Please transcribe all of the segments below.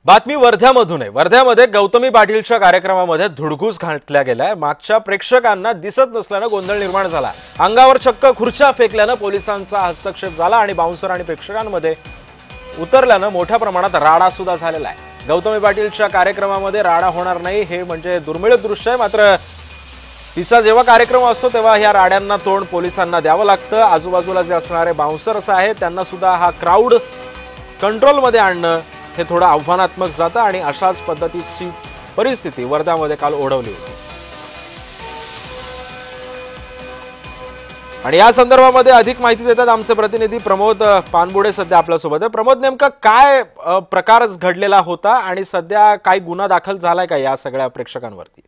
बातमी वर्ध्यामधून आहे। वर्ध्यामध्ये गौतमी पाटीलच्या कार्यक्रमामध्ये धुडगूस घातल्या गेलाय। मागच्या प्रेक्षकांना दिसत नसल्याने गोंधळ निर्माण झाला। अंगावर चक्क खुर्च्या फेकल्याने पोलिसांचा हस्तक्षेप झाला आणि बाउन्सर आणि प्रेक्षकांमध्ये उतरल्याने मोठ्या प्रमाणात राडा सुद्धा झालेला आहे। गौतमी पाटीलच्या कार्यक्रमामध्ये राडा होणार नाही हे म्हणजे दुर्मिळ दृश्य आहे। मात्र तिचा जेव्हा कार्यक्रम असतो तेव्हा ह्या राड्यांना तोंड पोलिसांना द्यावं लागतं। आजूबाजूला जे असणारे बाउन्सर्स आहेत त्यांना सुद्धा हा क्राउड कंट्रोलमध्ये आणणं हे थोडं आव्हानात्मक जातं आणि अशाच पद्धतीची परिस्थिती वर्ध्यामध्ये काल ओढवली होती। आणि या संदर्भामध्ये अधिक माहिती देतात आमचे प्रतिनिधी प्रमोद पानबुडे सध्या आपल्या सोबत आहे। प्रमोद, नेमका काय प्रकार घडलेला होता आणि सध्या काय गुन्हा दाखल झालाय का या सगळ्या प्रेक्षकांवरती?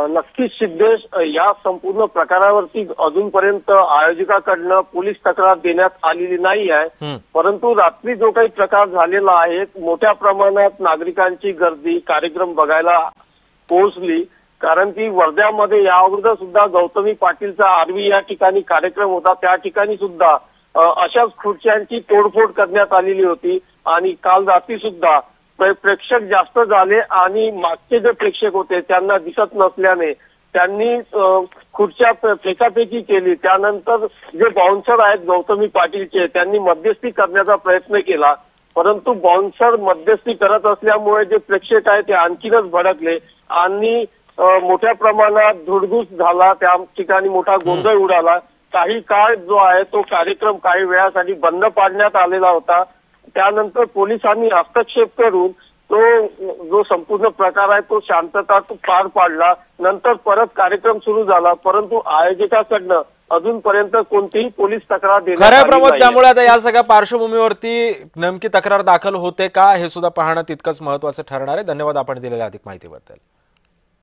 नक्कीच सिद्धेश, या संपूर्ण प्रकारावरती अजूनपर्यंत आयोजकाकडनं पोलीस तक्रार देण्यात आलेली नाही आहे। परंतु रात्री जो काही प्रकार झालेला आहे, मोठ्या प्रमाणात नागरिकांची गर्दी कार्यक्रम बघायला पोहोचली। कारण की वर्ध्यामध्ये या अगोदर सुद्धा गौतमी पाटीलचा आरवी या ठिकाणी कार्यक्रम होता, त्या ठिकाणी सुद्धा अशाच खुर्च्यांची तोडफोड करण्यात आलेली होती। आणि काल रात्री सुद्धा प्रेक्षक जास्त झाले आणि मागचे जे प्रेक्षक होते त्यांना दिसत नसल्याने त्यांनी खुर्च्या फेकाफेकी केली। त्यानंतर जे बाउन्सर आहेत गौतमी पाटीलचे त्यांनी मध्यस्थी करण्याचा प्रयत्न केला, परंतु बाउन्सर मध्यस्थी करत असल्यामुळे जे प्रेक्षक आहेत ते आणखीनच भडकले आणि मोठ्या प्रमाणात धुडगूस झाला। त्या ठिकाणी मोठा गोंधळ उडाला। काही काळ जो आहे तो कार्यक्रम काही वेळासाठी बंद पाडण्यात आलेला होता। त्यानंतर पोलिसांनी हस्तक्षेप करून तो जो संपूर्ण प्रकार आहे तो शांतता पार पाडला। नंतर परत कार्यक्रम सुरू झाला, परंतु आयोजकाकडनं अजूनपर्यंत कोणतीही पोलीस तक्रार देण्यात आली नाही। प्रमोद, त्यामुळे आता या सगळ्या पार्श्वभूमीवरती नेमकी तक्रार दाखल होते का हे सुद्धा पाहणं तितकंच महत्त्वाचं ठरणार आहे। धन्यवाद आपण दिलेल्या अधिक माहितीबद्दल।